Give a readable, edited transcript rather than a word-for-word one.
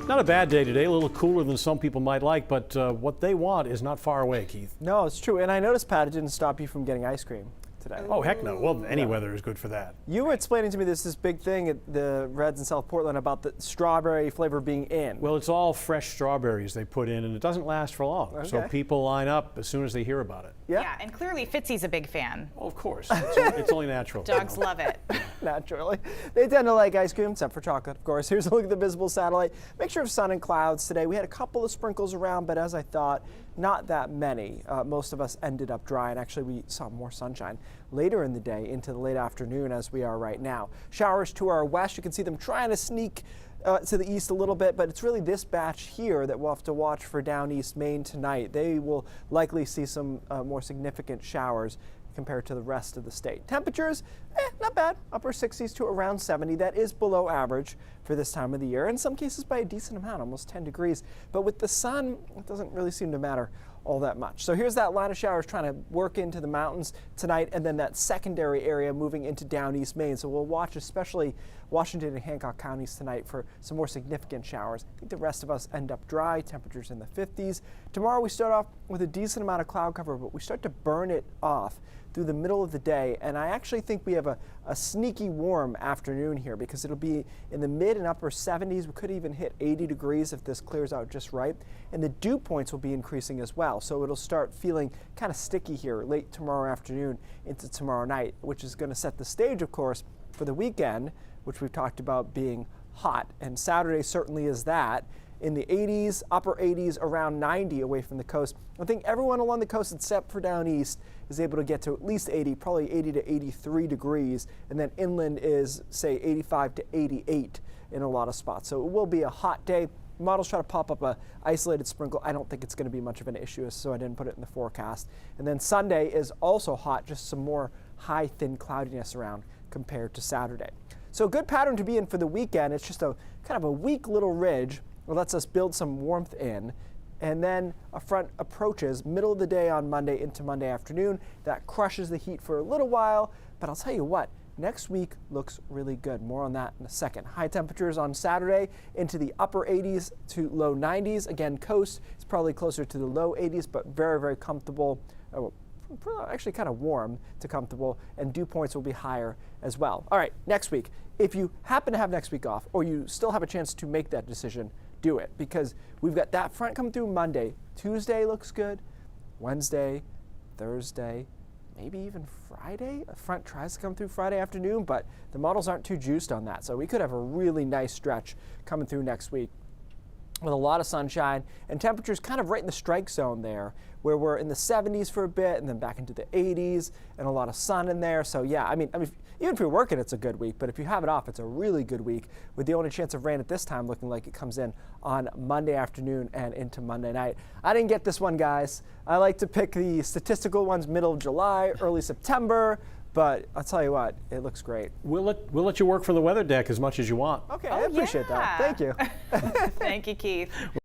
Not a bad day today, a little cooler than some people might like, but what they want is not far away, Keith. No, it's true. And I noticed, Pat, it didn't stop you from getting ice cream today. Oh, heck no. Well, any weather is good for that. You were explaining to me this big thing at the Reds in South Portland about the strawberry flavor being in. Well, it's all fresh strawberries they put in, and it doesn't last for long. Okay. So people line up as soon as they hear about it. Yeah, and clearly Fitzy's a big fan. Oh, of course. It's only natural. Dogs love it. Naturally. They tend to like ice cream, except for chocolate, of course. Here's a look at the visible satellite. Mixture of sun and clouds today. We had a couple of sprinkles around, but as I thought, not that many. Most of us ended up dry, and actually we saw more sunshine later in the day into the late afternoon as we are right now. Showers to our west. You can see them trying to sneak to the east a little bit, but it's really this batch here that we'll have to watch for down east Maine tonight. They will likely see some more significant showers compared to the rest of the state. Temperatures, not bad, upper 60s to around 70. That is below average for this time of the year. In some cases by a decent amount, almost 10 degrees. But with the sun, it doesn't really seem to matter all that much. So here's that line of showers trying to work into the mountains tonight, and then that secondary area moving into down east Maine. So we'll watch especially Washington and Hancock counties tonight for some more significant showers. I think the rest of us end up dry, temperatures in the 50s. Tomorrow we start off with a decent amount of cloud cover, but we start to burn it off through the middle of the day, and I actually think we have a sneaky warm afternoon here because it'll be in the mid and upper 70s. We could even hit 80 degrees if this clears out just right, and the dew points will be increasing as well, so it'll start feeling kind of sticky here late tomorrow afternoon into tomorrow night, which is going to set the stage, of course, for the weekend, which we've talked about being hot, and Saturday certainly is that. In the 80s, upper 80s, around 90 away from the coast. I think everyone along the coast except for down east is able to get to at least 80, probably 80 to 83 degrees, and then inland is, say, 85 to 88 in a lot of spots. So it will be a hot day. Models try to pop up a isolated sprinkle. I don't think it's going to be much of an issue, so I didn't put it in the forecast. And then Sunday is also hot, just some more high, thin cloudiness around compared to Saturday. So a good pattern to be in for the weekend. It's just a kind of a weak little ridge. It lets us build some warmth in, and then a front approaches middle of the day on Monday into Monday afternoon. That crushes the heat for a little while, but I'll tell you what, next week looks really good. More on that in a second. High temperatures on Saturday into the upper 80s to low 90s. Again, coast is probably closer to the low 80s, but very, very comfortable. Actually kind of warm to comfortable, and dew points will be higher as well. All right, next week. If you happen to have next week off, or you still have a chance to make that decision, do it, because we've got that front coming through Monday. Tuesday looks good. Wednesday, Thursday, maybe even Friday. A front tries to come through Friday afternoon, but the models aren't too juiced on that. So we could have a really nice stretch coming through next week with a lot of sunshine and temperatures kind of right in the strike zone there, where we're in the 70s for a bit and then back into the 80s and a lot of sun in there. So yeah, I mean, even if you're working, it's a good week, but if you have it off, it's a really good week, with the only chance of rain at this time looking like it comes in on Monday afternoon and into Monday night. I didn't get this one, guys. I like to pick the statistical ones middle of July, early September, but I'll tell you what, it looks great. We'll let you work from the weather deck as much as you want. Okay, I appreciate that. Thank you. Thank you, Keith.